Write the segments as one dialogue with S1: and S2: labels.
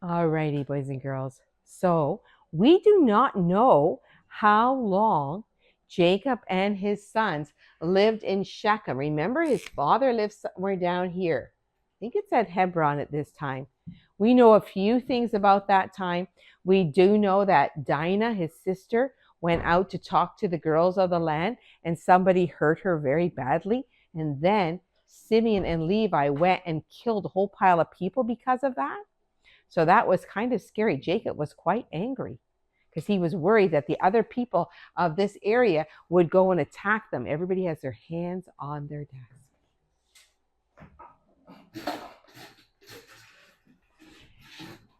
S1: Alrighty, boys and girls. So we do not know how long Jacob and his sons lived in Shechem. Remember, his father lived somewhere down here. I think it's at Hebron at this time. We know a few things about that time. We do know that Dinah, his sister, went out to talk to the girls of the land, and somebody hurt her very badly. And then Simeon and Levi went and killed a whole pile of people because of that. So that was kind of scary. Jacob was quite angry because he was worried that the other people of this area would go and attack them. Everybody has their hands on their desk.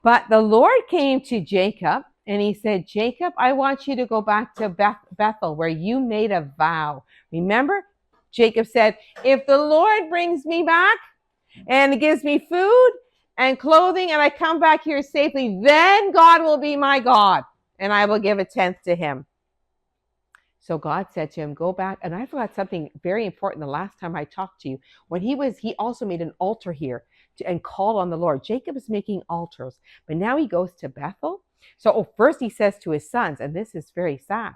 S1: But the Lord came to Jacob and he said, Jacob, I want you to go back to Bethel where you made a vow. Remember, Jacob said, if the Lord brings me back and gives me food and clothing and I come back here safely, then God will be my God and I will give a tenth to him. So God said to him, go back. And I forgot something very important the last time I talked to you. When he also made an altar here and called on the Lord. Jacob is making altars, but now he goes to Bethel. So first he says to his sons, and this is very sad.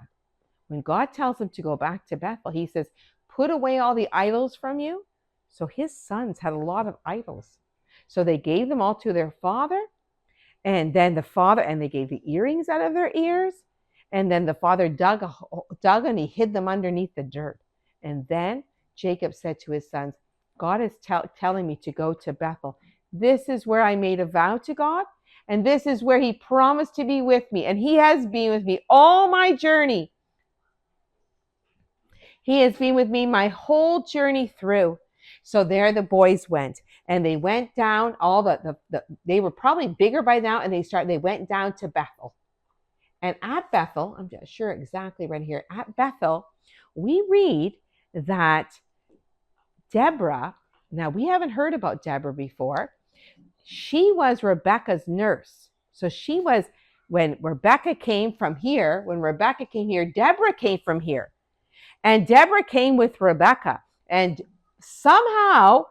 S1: When God tells him to go back to Bethel, he says, put away all the idols from you. So his sons had a lot of idols. So they gave them all to their father, and then they gave the earrings out of their ears. And then the father dug and he hid them underneath the dirt. And then Jacob said to his sons, God is telling me to go to Bethel. This is where I made a vow to God. And this is where he promised to be with me. And he has been with me all my journey. He has been with me my whole journey through. So there the boys went. And they went down, they were probably bigger by now. And they went down to Bethel. And at Bethel, I'm not sure exactly right here, at Bethel, we read that Deborah, now we haven't heard about Deborah before. She was Rebecca's nurse. So she was, when Rebecca came here, Deborah came from here. And Deborah came with Rebecca. And somehow,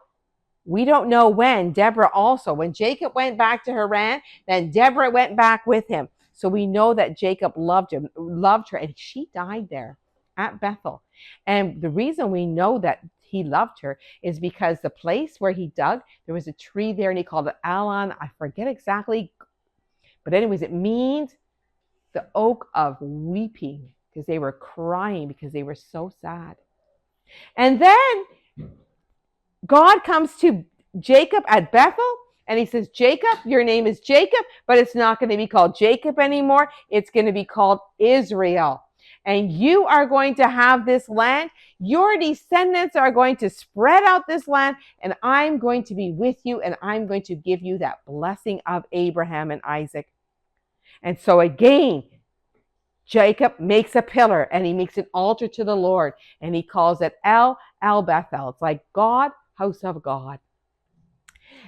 S1: we don't know when, when Jacob went back to Haran, then Deborah went back with him. So we know that Jacob loved her, and she died there at Bethel. And the reason we know that he loved her is because the place where he dug, there was a tree there, and he called it Alon. I forget exactly. But anyways, it means the oak of weeping, because they were crying because they were so sad. And then God comes to Jacob at Bethel, and he says, Jacob, your name is Jacob, but it's not going to be called Jacob anymore. It's going to be called Israel. And you are going to have this land. Your descendants are going to spread out this land, and I'm going to be with you, and I'm going to give you that blessing of Abraham and Isaac. And so again, Jacob makes a pillar, and he makes an altar to the Lord, and he calls it El Bethel. It's like God, house of God.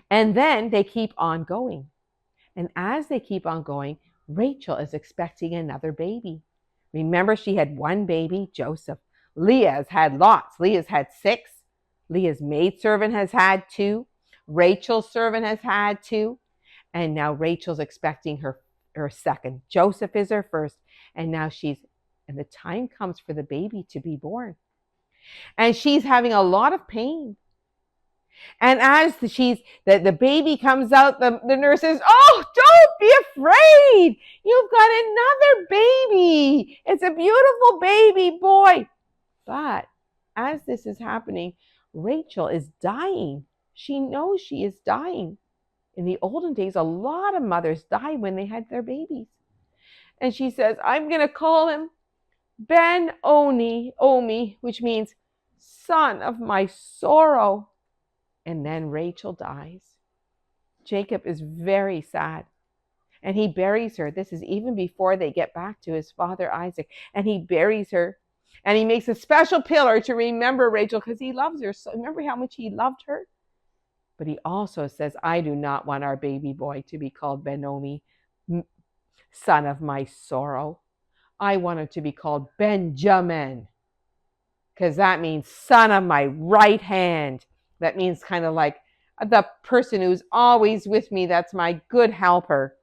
S1: And then they keep on going. And as they keep on going, Rachel is expecting another baby. Remember, she had one baby, Joseph. Leah has had lots. Leah's had 6. Leah's maidservant has had 2. Rachel's servant has had 2. And now Rachel's expecting her second. Joseph is her first. And now and the time comes for the baby to be born. And she's having a lot of pain. And as the baby comes out, the nurse says, oh, don't be afraid. You've got another baby. It's a beautiful baby boy. But as this is happening, Rachel is dying. She knows she is dying. In the olden days, a lot of mothers died when they had their babies. And she says, I'm going to call him Ben-Oni, which means son of my sorrow. And then Rachel dies. Jacob is very sad. And he buries her. This is even before they get back to his father Isaac. And he buries her. And he makes a special pillar to remember Rachel because he loves her. So remember how much he loved her? But he also says, I do not want our baby boy to be called Ben-Oni, son of my sorrow. I want him to be called Benjamin, because that means son of my right hand. That means kind of like the person who's always with me, that's my good helper,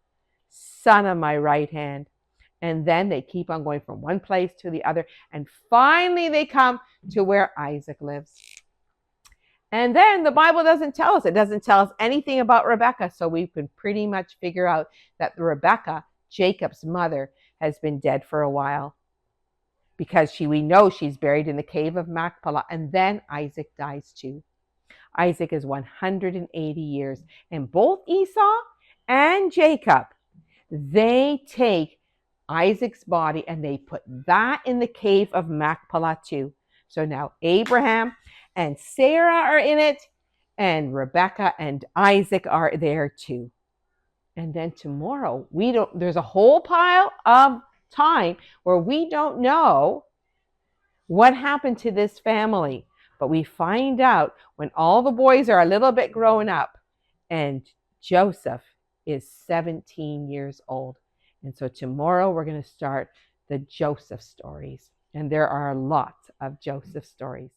S1: son of my right hand. And then they keep on going from one place to the other. And finally they come to where Isaac lives. And then the Bible doesn't tell us. It doesn't tell us anything about Rebekah. So we can pretty much figure out that Rebekah, Jacob's mother, has been dead for a while. Because we know she's buried in the cave of Machpelah. And then Isaac dies too. Isaac is 180 years. And both Esau and Jacob, they take Isaac's body and they put that in the cave of Machpelah too. So now Abraham and Sarah are in it, and Rebekah and Isaac are there too. And then tomorrow, there's a whole pile of time where we don't know what happened to this family. But we find out when all the boys are a little bit grown up, and Joseph is 17 years old. And so tomorrow we're going to start the Joseph stories. And there are lots of Joseph stories.